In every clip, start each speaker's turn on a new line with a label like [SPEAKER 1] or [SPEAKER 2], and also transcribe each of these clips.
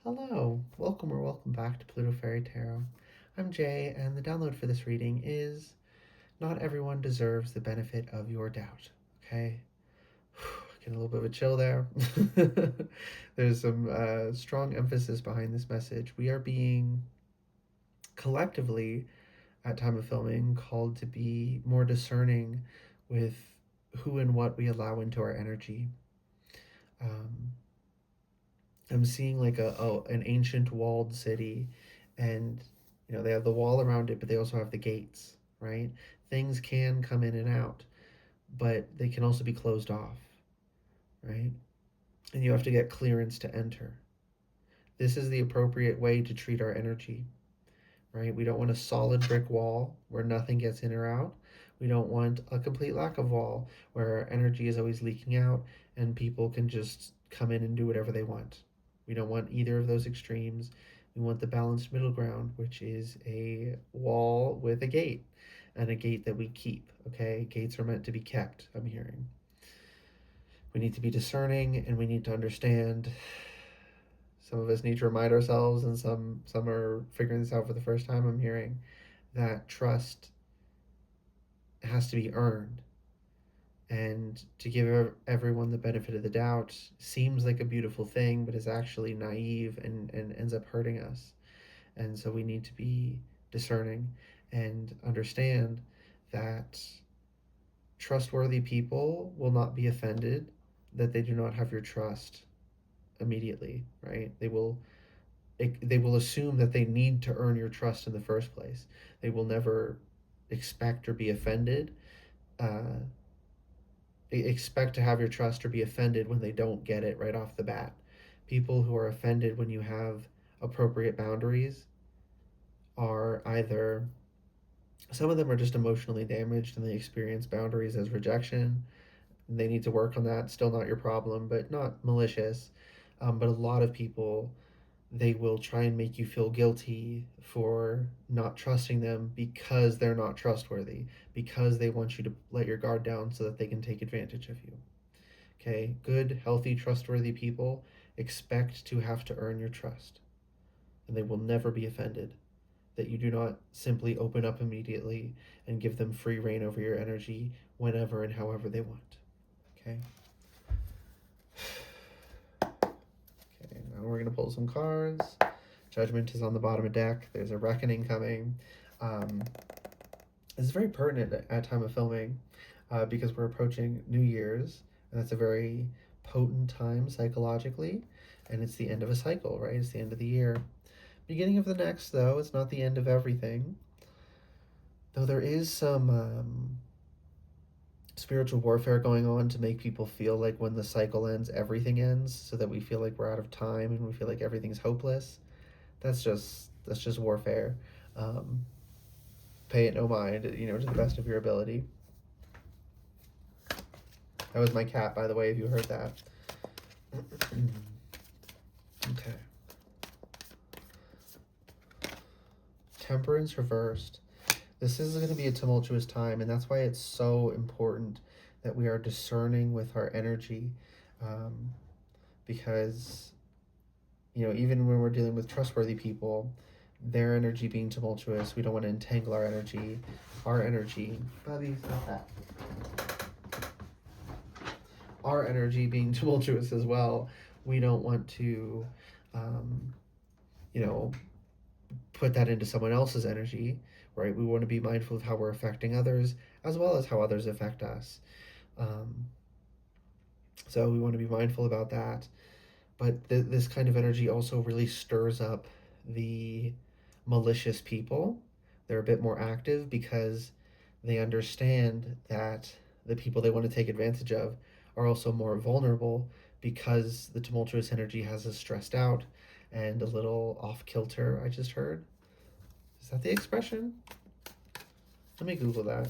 [SPEAKER 1] Hello, welcome back to Pluto Fairy Tarot. I'm Jay, and the download for this reading is Not Everyone Deserves the Benefit of Your Doubt. Okay? Getting a little bit of a chill there. There's some strong emphasis behind this message. We are being collectively, at time of filming, called to be more discerning with who and what we allow into our energy. Um, I'm seeing like an ancient walled city, and they have the wall around it, but they also have the gates, right? Things can come in and out, but they can also be closed off, right? And you have to get clearance to enter. This is the appropriate way to treat our energy, right? We don't want a solid brick wall where nothing gets in or out. We don't want a complete lack of wall where our energy is always leaking out and people can just come in and do whatever they want. We don't want either of those extremes. We want the balanced middle ground, which is a wall with a gate and a gate that we keep. Okay, gates are meant to be kept, I'm hearing. We need to be discerning and we need to understand. Some of us need to remind ourselves, and some are figuring this out for the first time, I'm hearing, that trust has to be earned. And to give everyone the benefit of the doubt seems like a beautiful thing, but is actually naive and ends up hurting us. And so we need to be discerning and understand that trustworthy people will not be offended that they do not have your trust immediately, right? They will assume that they need to earn your trust in the first place. They will never expect or be offended, uh, expect to have your trust or be offended when they don't get it right off the bat. People who are offended when you have appropriate boundaries are either, some of them are just emotionally damaged and they experience boundaries as rejection. They need to work on that. Still not your problem, but not malicious. But a lot of people, they will try and make you feel guilty for not trusting them because they're not trustworthy, because they want you to let your guard down so that they can take advantage of you. Okay, good, healthy, trustworthy people expect to have to earn your trust, and they will never be offended that you do not simply open up immediately and give them free reign over your energy whenever and however they want. Okay. Okay, now we're gonna pull some cards. Judgment is on the bottom of deck. There's a reckoning coming. Um, this is very pertinent at time of filming because we're approaching New Year's, and that's a very potent time psychologically, and it's the end of a cycle, right? It's the end of the year. Beginning of the next, though, it's not the end of everything. Though there is some spiritual warfare going on to make people feel like when the cycle ends, everything ends, so that we feel like we're out of time and we feel like everything's hopeless. That's just warfare. Um, Pay it no mind, to the best of your ability. That was my cat, by the way, if you heard that. Okay. Temperance reversed. This is going to be a tumultuous time, and that's why it's so important that we are discerning with our energy. Because, even when we're dealing with trustworthy people, their energy being tumultuous, we don't want to entangle our energy. Bubby, stop that. Our energy being tumultuous as well, we don't want to, um, you know, put that into someone else's energy, right? We want to be mindful of how we're affecting others as well as how others affect us. Um, so we want to be mindful about that. But this kind of energy also really stirs up the malicious people. They're a bit more active because they understand that the people they want to take advantage of are also more vulnerable because the tumultuous energy has us stressed out and a little off kilter, I just heard. Is that the expression? Let me Google that.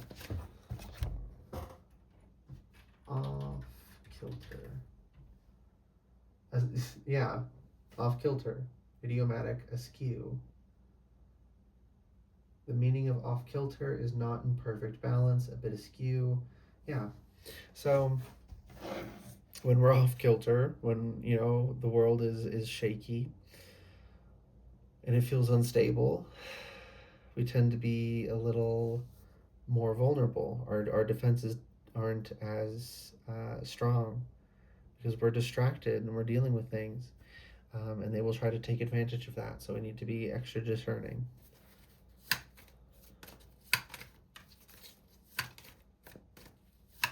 [SPEAKER 1] Off kilter. Yeah, off kilter. Idiomatic, askew. The meaning of off kilter is not in perfect balance, a bit askew. Yeah. So when we're off kilter, when the world is shaky, and it feels unstable, we tend to be a little more vulnerable. Our defenses aren't as strong because we're distracted and we're dealing with things, and they will try to take advantage of that. So we need to be extra discerning.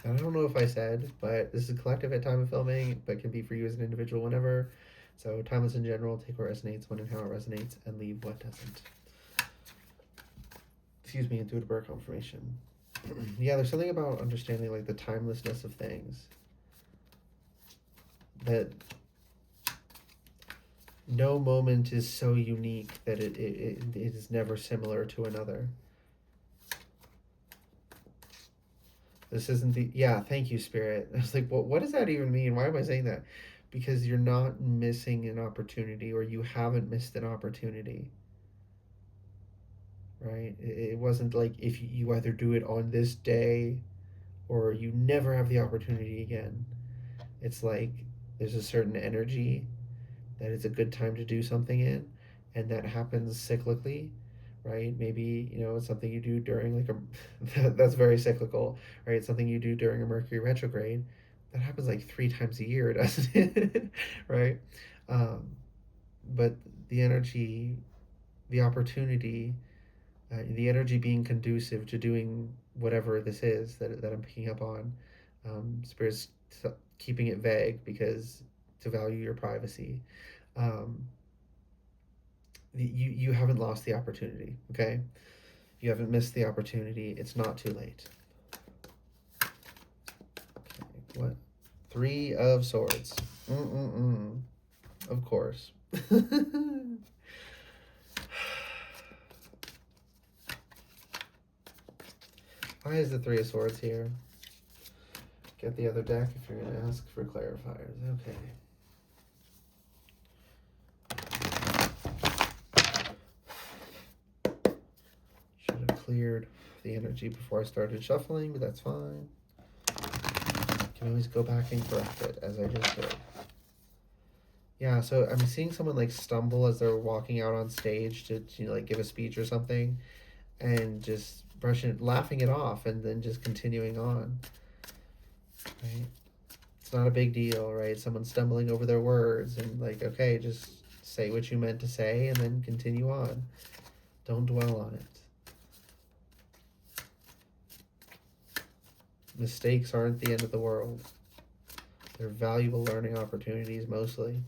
[SPEAKER 1] And I don't know if I said, but this is collective at time of filming, but can be for you as an individual whenever. So timeless in general, take what resonates, when and how it resonates, and leave what doesn't. Excuse me, intuitive birth confirmation. Yeah, there's something about understanding like the timelessness of things. That no moment is so unique that it is never similar to another. This isn't the, yeah, thank you, Spirit. I was like, well, what does that even mean? Why am I saying that? Because you're not missing an opportunity, or you haven't missed an opportunity, right? It wasn't like if you either do it on this day or you never have the opportunity again. It's like there's a certain energy that it's a good time to do something in, and that happens cyclically, right? Maybe, it's something you do during like a that's very cyclical, right? It's something you do during a Mercury retrograde that happens like 3 times a year, doesn't it? Right? But the energy, the opportunity, the energy being conducive to doing whatever this is that I'm picking up on, Spirit's keeping it vague because to value your privacy. You haven't lost the opportunity, okay? You haven't missed the opportunity. It's not too late. Okay, what? 3 of Swords. Of course. Why is the 3 of Swords here? Get the other deck if you're going to ask for clarifiers. Okay. Should have cleared the energy before I started shuffling, but that's fine. Can always go back and correct it, as I just did. Yeah, so I'm seeing someone like stumble as they're walking out on stage to like give a speech or something, and just laughing it off, and then just continuing on. Right? It's not a big deal, right? Someone stumbling over their words, and like, okay, just say what you meant to say, and then continue on. Don't dwell on it. Mistakes aren't the end of the world. They're valuable learning opportunities, mostly.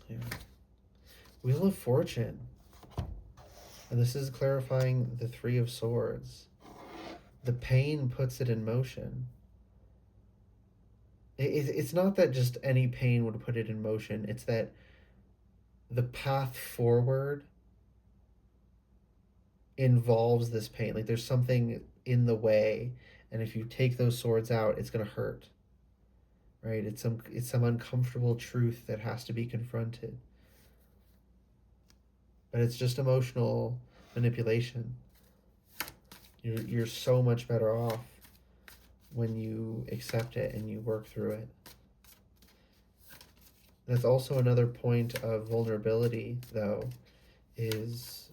[SPEAKER 1] Yeah. Wheel of Fortune. And this is clarifying the 3 of Swords. The pain puts it in motion. It's not that just any pain would put it in motion. It's that the path forward involves this pain. Like there's something in the way, and if you take those swords out, it's going to hurt. Right? It's some uncomfortable truth that has to be confronted. But it's just emotional manipulation. You're so much better off when you accept it and you work through it. That's also another point of vulnerability, though, is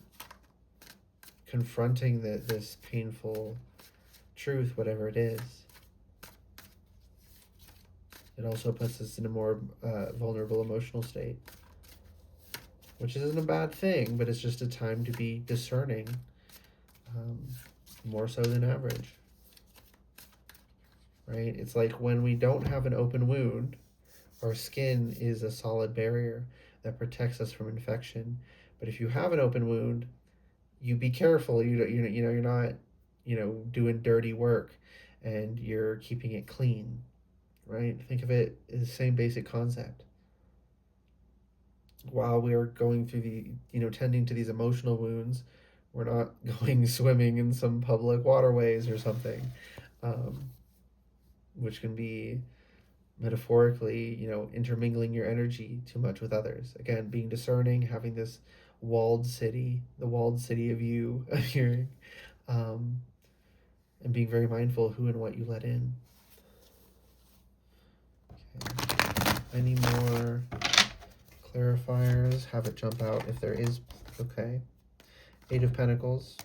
[SPEAKER 1] confronting this painful truth, whatever it is. It also puts us in a more vulnerable emotional state, which isn't a bad thing, but it's just a time to be discerning, more so than average. Right? It's like when we don't have an open wound, our skin is a solid barrier that protects us from infection. But if you have an open wound, you be careful. You're not, doing dirty work, and you're keeping it clean. Right? Think of it as the same basic concept. While we are going through tending to these emotional wounds, we're not going swimming in some public waterways or something, which can be metaphorically, intermingling your energy too much with others. Again, being discerning, having this walled city, the walled city of you appearing, and being very mindful of who and what you let in. Okay. Any more clarifiers. Have it jump out if there is. Okay. 8 of Pentacles.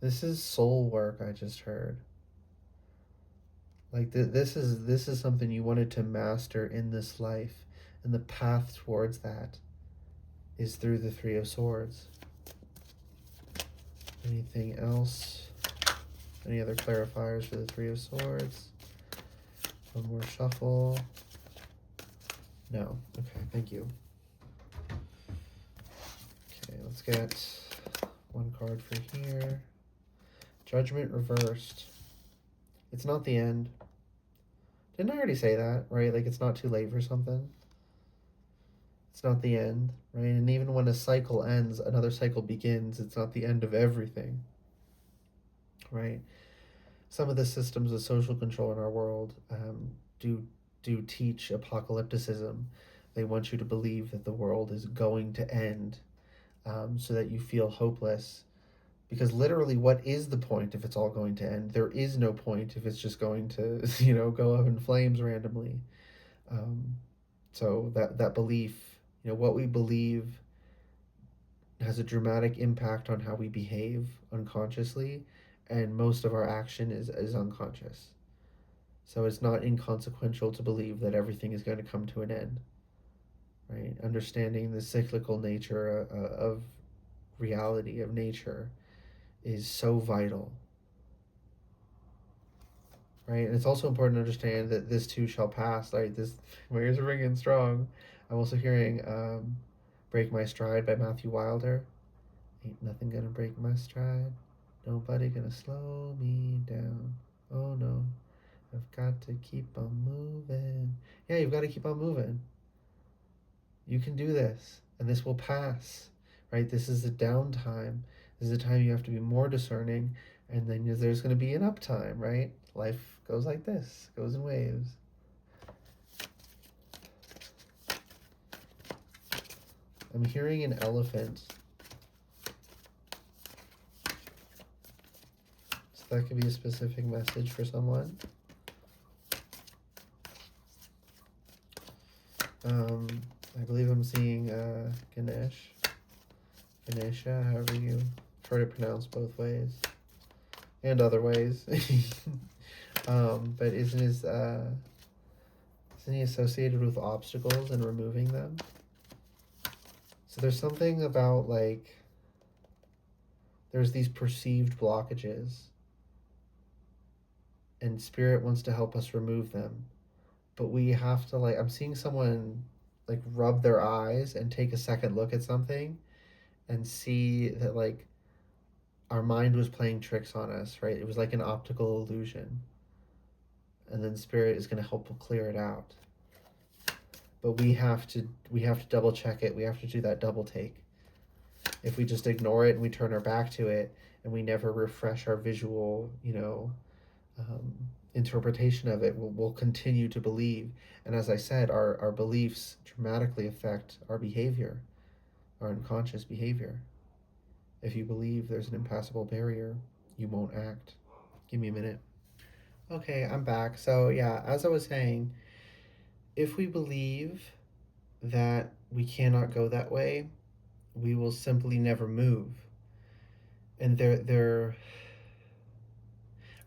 [SPEAKER 1] This is soul work, I just heard. Like this is something you wanted to master in this life, and the path towards that is through the 3 of Swords. Anything else? Any other clarifiers for the 3 of Swords? One more shuffle. No. Okay, thank you. Okay, let's get one card for here. Judgment reversed. It's not the end. Didn't I already say that, right? Like, it's not too late for something. It's not the end, right? And even when a cycle ends, another cycle begins. It's not the end of everything, right? Some of the systems of social control in our world do teach apocalypticism. They want you to believe that the world is going to end, so that you feel hopeless. Because literally, what is the point if it's all going to end? There is no point if it's just going to, go up in flames randomly. So that belief, what we believe has a dramatic impact on how we behave unconsciously, and most of our action is unconscious. So it's not inconsequential to believe that everything is going to come to an end, right? Understanding the cyclical nature of reality, of nature, is so vital, right? And it's also important to understand that this too shall pass. Like, this, my ears are ringing strong. I'm also hearing Break My Stride by Matthew Wilder. Ain't nothing gonna break my stride. Nobody gonna slow me down. Oh no, I've got to keep on moving. Yeah, you've got to keep on moving. You can do this, and this will pass, right? This is the downtime. This is the time you have to be more discerning, and then there's going to be an uptime, right? Life goes like this, goes in waves. I'm hearing an elephant. So that could be a specific message for someone. I believe I'm seeing Ganesha, however you've heard it pronounced both ways. And other ways. But isn't he associated with obstacles and removing them? So there's something about, like, there's these perceived blockages, and Spirit wants to help us remove them. But we have to, like, I'm seeing someone, like, rub their eyes and take a second look at something and see that, like, our mind was playing tricks on us, right? It was like an optical illusion. And then Spirit is going to help clear it out. But we have to double check it. We have to do that double take. If we just ignore it and we turn our back to it and we never refresh our visual, interpretation of it, we'll continue to believe. And as I said, our beliefs dramatically affect our behavior, our unconscious behavior. If you believe there's an impassable barrier, you won't act. Give me a minute. Okay, I'm back. So yeah, as I was saying, if we believe that we cannot go that way, we will simply never move. And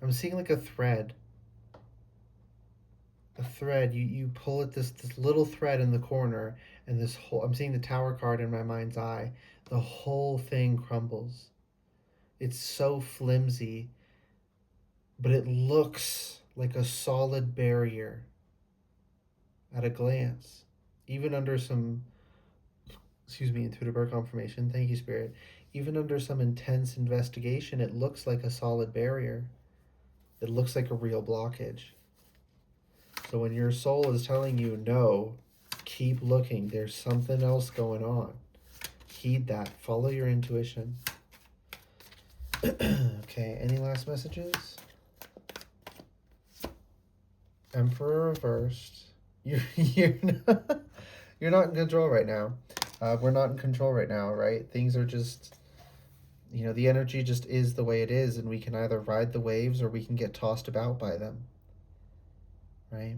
[SPEAKER 1] I'm seeing like a thread. You pull at this little thread in the corner, and this whole, I'm seeing the Tower card in my mind's eye. The whole thing crumbles. It's so flimsy, but it looks like a solid barrier at a glance. Even under some, intuitive birth confirmation, thank you, Spirit. Even under some intense investigation, it looks like a solid barrier. It looks like a real blockage. So when your soul is telling you, no, keep looking, there's something else going on, heed that. Follow your intuition. Okay, any last messages? Emperor reversed. You're not in control right now. We're not in control right now, right? Things are just, the energy just is the way it is, and we can either ride the waves or we can get tossed about by them, right?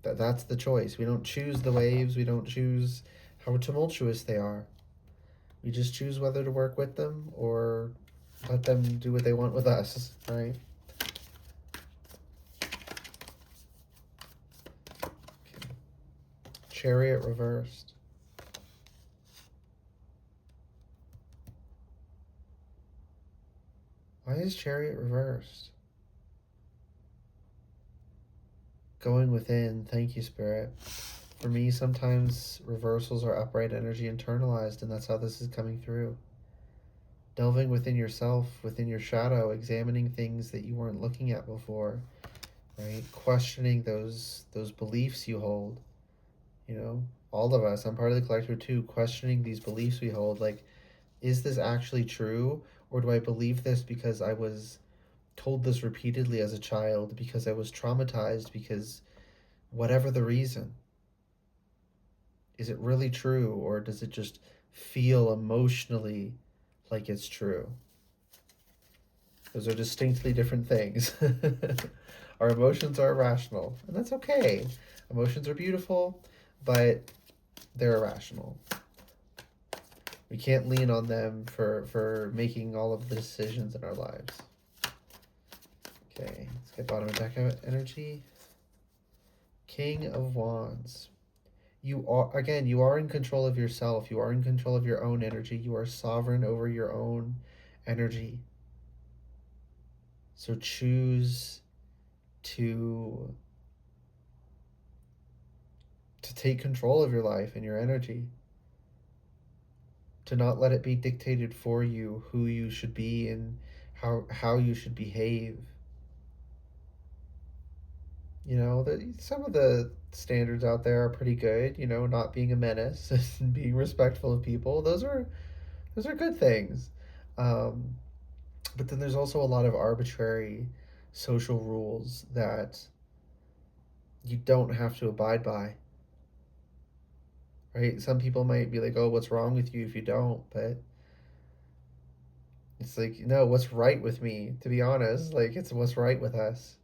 [SPEAKER 1] That's the choice. We don't choose the waves. We don't choose how tumultuous they are. We just choose whether to work with them or let them do what they want with us, right? Okay. Chariot reversed. Why is Chariot reversed? Going within. Thank you, Spirit. For me, sometimes reversals are upright energy internalized, and that's how this is coming through. Delving within yourself, within your shadow, examining things that you weren't looking at before, right? Questioning those beliefs you hold. You know, all of us, I'm part of the collective too, questioning these beliefs we hold. Like, is this actually true? Or do I believe this because I was told this repeatedly as a child, because I was traumatized, because whatever the reason? Is it really true, or does it just feel emotionally like it's true? Those are distinctly different things. Our emotions are irrational, and that's okay. Emotions are beautiful, but they're irrational. We can't lean on them for making all of the decisions in our lives. Okay, let's get bottom of deck energy. King of Wands. You are, again, you are in control of yourself. You are in control of your own energy. You are sovereign over your own energy. So choose to take control of your life and your energy. To not let it be dictated for you who you should be and how you should behave. You know, some of the standards out there are pretty good. You know, not being a menace and being respectful of people. Those are good things. Um, but then there's also a lot of arbitrary social rules that you don't have to abide by. Right? Some people might be like, "Oh, what's wrong with you if you don't?" But it's like, no, what's right with me? To be honest, like it's what's right with us.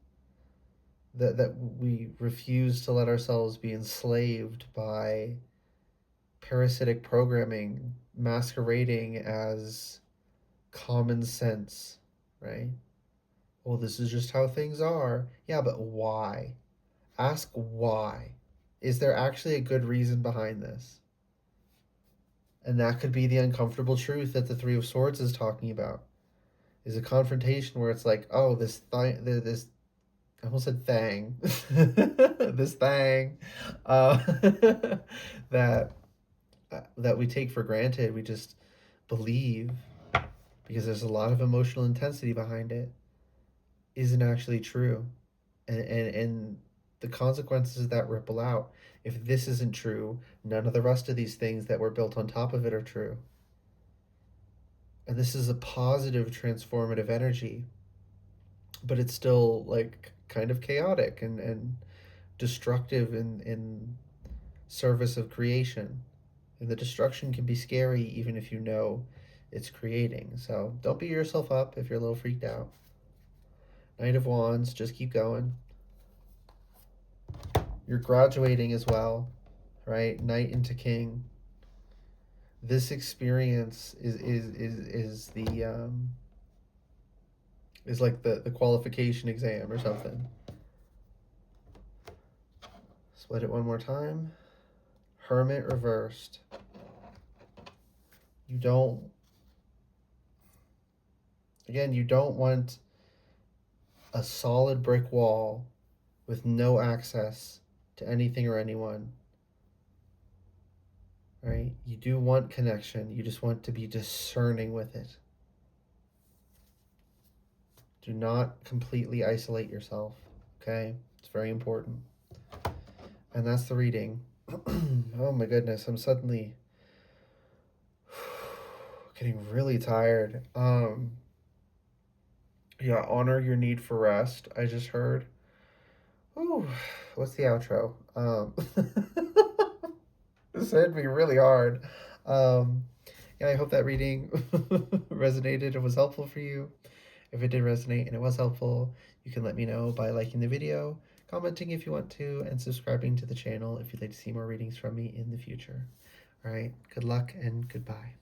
[SPEAKER 1] That we refuse to let ourselves be enslaved by parasitic programming masquerading as common sense, right? Well, this is just how things are. Yeah, but why? Ask why. Is there actually a good reason behind this? And that could be the uncomfortable truth that the Three of Swords is talking about. Is a confrontation where it's like, oh, this I almost said thing, this thing, uh, that that we take for granted. We just believe because there's a lot of emotional intensity behind it. Isn't actually true, and the consequences that ripple out. If this isn't true, none of the rest of these things that were built on top of it are true. And this is a positive transformative energy, but it's still like kind of chaotic and destructive in service of creation. And the destruction can be scary even if you know it's creating. So don't beat yourself up if you're a little freaked out. Knight of Wands, just keep going. You're graduating as well, right? Knight into King. This experience is the is like the qualification exam or something. Split it one more time. Hermit reversed. You don't, again, you don't want a solid brick wall with no access to anything or anyone, right? You do want connection. You just want to be discerning with it. Do not completely isolate yourself, okay? It's very important. And that's the reading. Oh my goodness, I'm suddenly getting really tired. Yeah, honor your need for rest. I just heard. Ooh, what's the outro? This hit me really hard. Um, yeah, I hope that reading resonated and was helpful for you. If it did resonate and it was helpful, you can let me know by liking the video, commenting if you want to, and subscribing to the channel if you'd like to see more readings from me in the future. All right, good luck and goodbye.